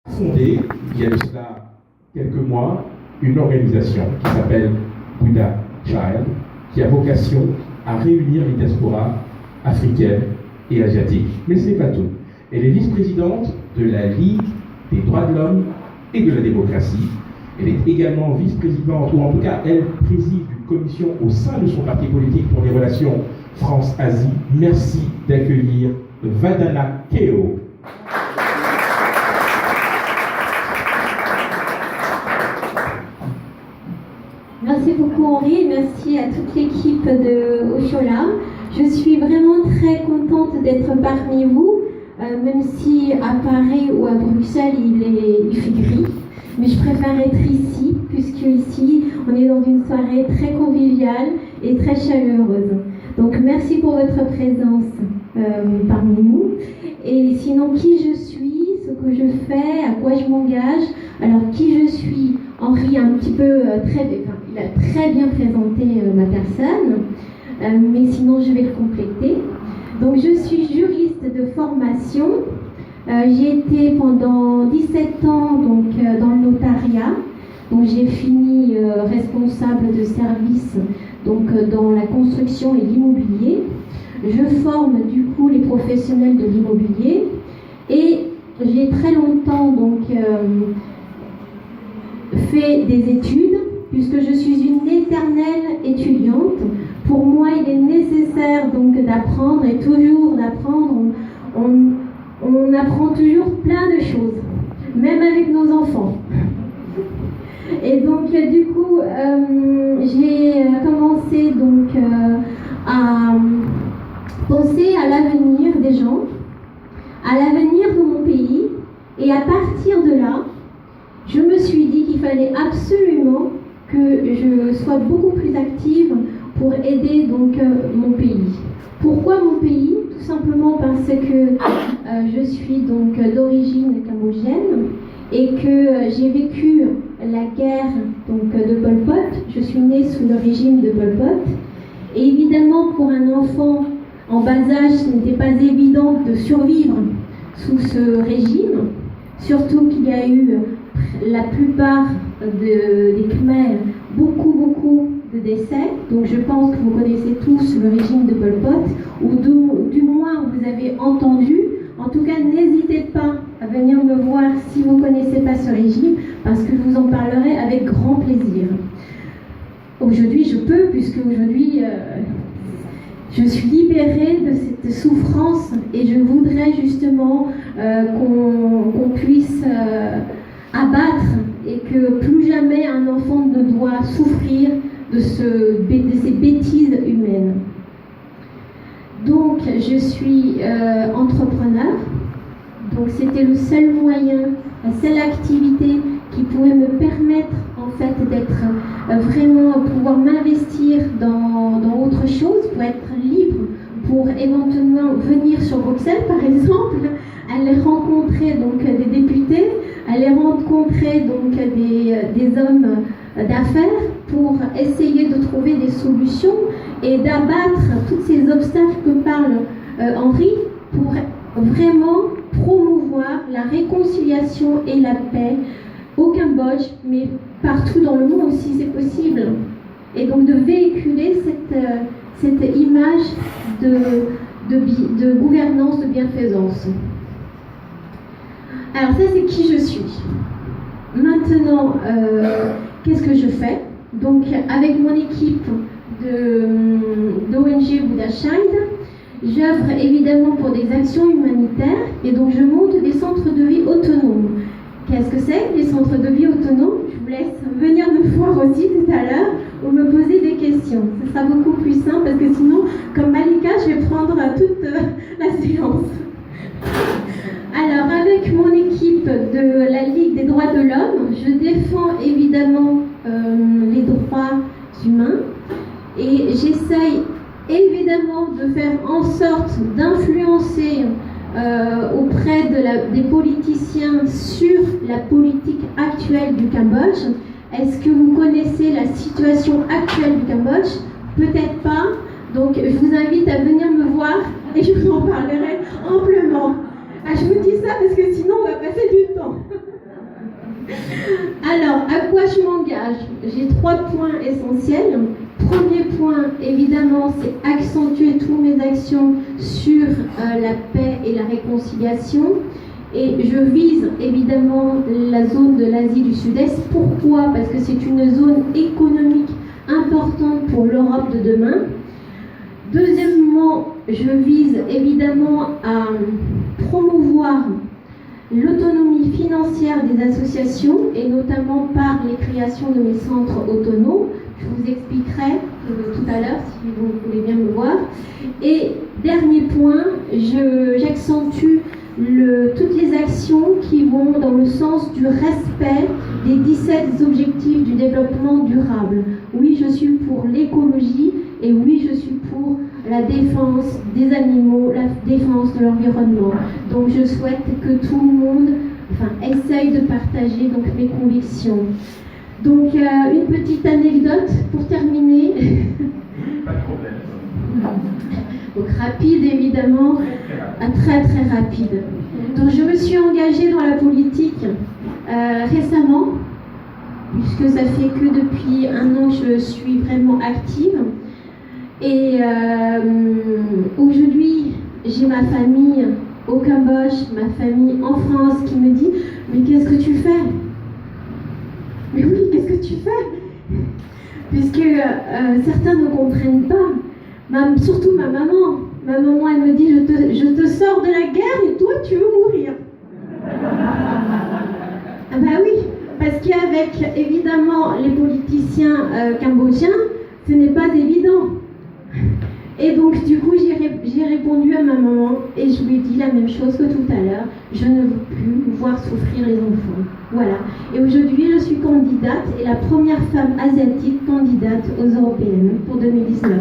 Fondé, il y a de cela quelques mois, une organisation qui s'appelle Buddha Child, qui a vocation à réunir les diasporas africaines et asiatiques. Mais ce n'est pas tout. Elle est vice-présidente de la Ligue des droits de l'homme et de la démocratie. Elle est également vice-présidente, ou en tout cas, elle préside une commission au sein de son parti politique pour les relations France-Asie. Merci d'accueillir Vadana Keo. Merci beaucoup Henri, merci à toute l'équipe de Oshola. Je suis vraiment très contente d'être parmi vous, même si à Paris ou à Bruxelles il fait gris. Mais je préfère être ici, puisque ici on est dans une soirée très conviviale et très chaleureuse. Donc merci pour votre présence parmi nous. Et sinon, qui je suis, ce que je fais, à quoi je m'engage. Alors qui je suis, Henri un petit peu il a très bien présenté ma personne, mais sinon je vais le compléter. Donc je suis juriste de formation. J'ai été pendant 17 ans dans le notariat. Donc j'ai fini responsable de service dans la construction et l'immobilier. Je forme du coup les professionnels de l'immobilier et j'ai très longtemps fait des études, puisque je suis une éternelle étudiante. Pour moi, il est nécessaire d'apprendre et toujours d'apprendre. On apprend toujours plein de choses, même avec nos enfants. Et donc, du coup, j'ai commencé à penser à l'avenir des gens, à l'avenir de mon pays, et à partir de là, je me suis dit qu'il fallait absolument que je sois beaucoup plus active pour aider mon pays. Pourquoi mon pays? Tout simplement parce que je suis d'origine cambodgienne et que j'ai vécu la guerre de Pol Pot. Je suis née sous le régime de Pol Pot. Et évidemment, pour un enfant en bas âge, ce n'était pas évident de survivre sous ce régime, surtout qu'il y a eu la plupart des Khmers, beaucoup de décès. Donc je pense que vous connaissez tous le régime de Pol Pot, ou du moins vous avez entendu. En tout cas, n'hésitez pas à venir me voir si vous ne connaissez pas ce régime, parce que je vous en parlerai avec grand plaisir. Aujourd'hui, je peux, puisque aujourd'hui, je suis libérée de cette souffrance, et je voudrais justement qu'on puisse abattre, et que plus jamais un enfant ne doit souffrir de ces bêtises humaines. Donc, je suis entrepreneur. Donc, c'était le seul moyen, la seule activité qui pouvait me permettre en fait d'être vraiment, pouvoir m'investir dans autre chose, pour être libre, pour éventuellement venir sur Bruxelles par exemple, aller rencontrer des députés, aller rencontrer des hommes d'affaires pour essayer de trouver des solutions et d'abattre tous ces obstacles que parle Henri, pour vraiment promouvoir la réconciliation et la paix au Cambodge, mais partout dans le monde aussi c'est possible. Et donc de véhiculer cette image de gouvernance, de bienfaisance. Alors ça, c'est qui je suis. Maintenant, qu'est-ce que je fais? Donc avec mon équipe d'ONG Buddha Child, j'œuvre évidemment pour des actions humanitaires, et donc je monte des centres de vie autonomes. Qu'est-ce que c'est, les centres de vie autonomes? Je vous laisse venir me voir aussi tout à l'heure ou me poser des questions. Ce sera beaucoup plus simple, parce que sinon, comme Malika, je vais prendre toute la séance. Alors, avec mon équipe de la Ligue des droits de l'homme, je défends évidemment les droits humains, et j'essaye évidemment de faire en sorte d'influencer auprès des politiciens sur la politique actuelle du Cambodge. Est-ce que vous connaissez la situation actuelle du Cambodge? Peut-être pas. Donc je vous invite à venir me voir et je vous en parlerai amplement. Je vous dis ça parce que sinon on va passer du temps. je m'engage, j'ai 3 points essentiels. Premier point, évidemment, c'est accentuer toutes mes actions sur la paix et la réconciliation. Et je vise évidemment la zone de l'Asie du Sud-Est. Pourquoi? Parce que c'est une zone économique importante pour l'Europe de demain. Deuxièmement, je vise évidemment à promouvoir l'autonomie financière des associations et notamment par les créations de mes centres autonomes. Je vous expliquerai tout à l'heure si vous voulez bien me voir. Et dernier point, j'accentue toutes les actions qui vont dans le sens du respect des 17 objectifs du développement durable. Oui, je suis pour l'écologie et oui, je suis pour la défense des animaux, la défense de l'environnement. Donc je souhaite que tout le monde essaye de partager donc, mes convictions. Donc une petite anecdote pour terminer. Pas de problème. Donc rapide évidemment, très très rapide. Donc je me suis engagée dans la politique récemment, puisque ça fait que depuis 1 an que je suis vraiment active. Et aujourd'hui, j'ai ma famille au Cambodge, ma famille en France qui me dit « Mais qu'est-ce que tu fais ?» Mais oui, qu'est-ce que tu fais? Puisque certains ne comprennent pas. Surtout ma maman. Ma maman, elle me dit je te sors de la guerre et toi, tu veux mourir. Ah bah oui, parce qu'avec évidemment les politiciens cambodgiens, ce n'est pas évident. Et donc du coup, j'ai répondu à ma maman et je lui ai dit la même chose que tout à l'heure. Je ne veux plus voir souffrir les enfants. Voilà. Et aujourd'hui, je suis candidate et la première femme asiatique candidate aux européennes pour 2019.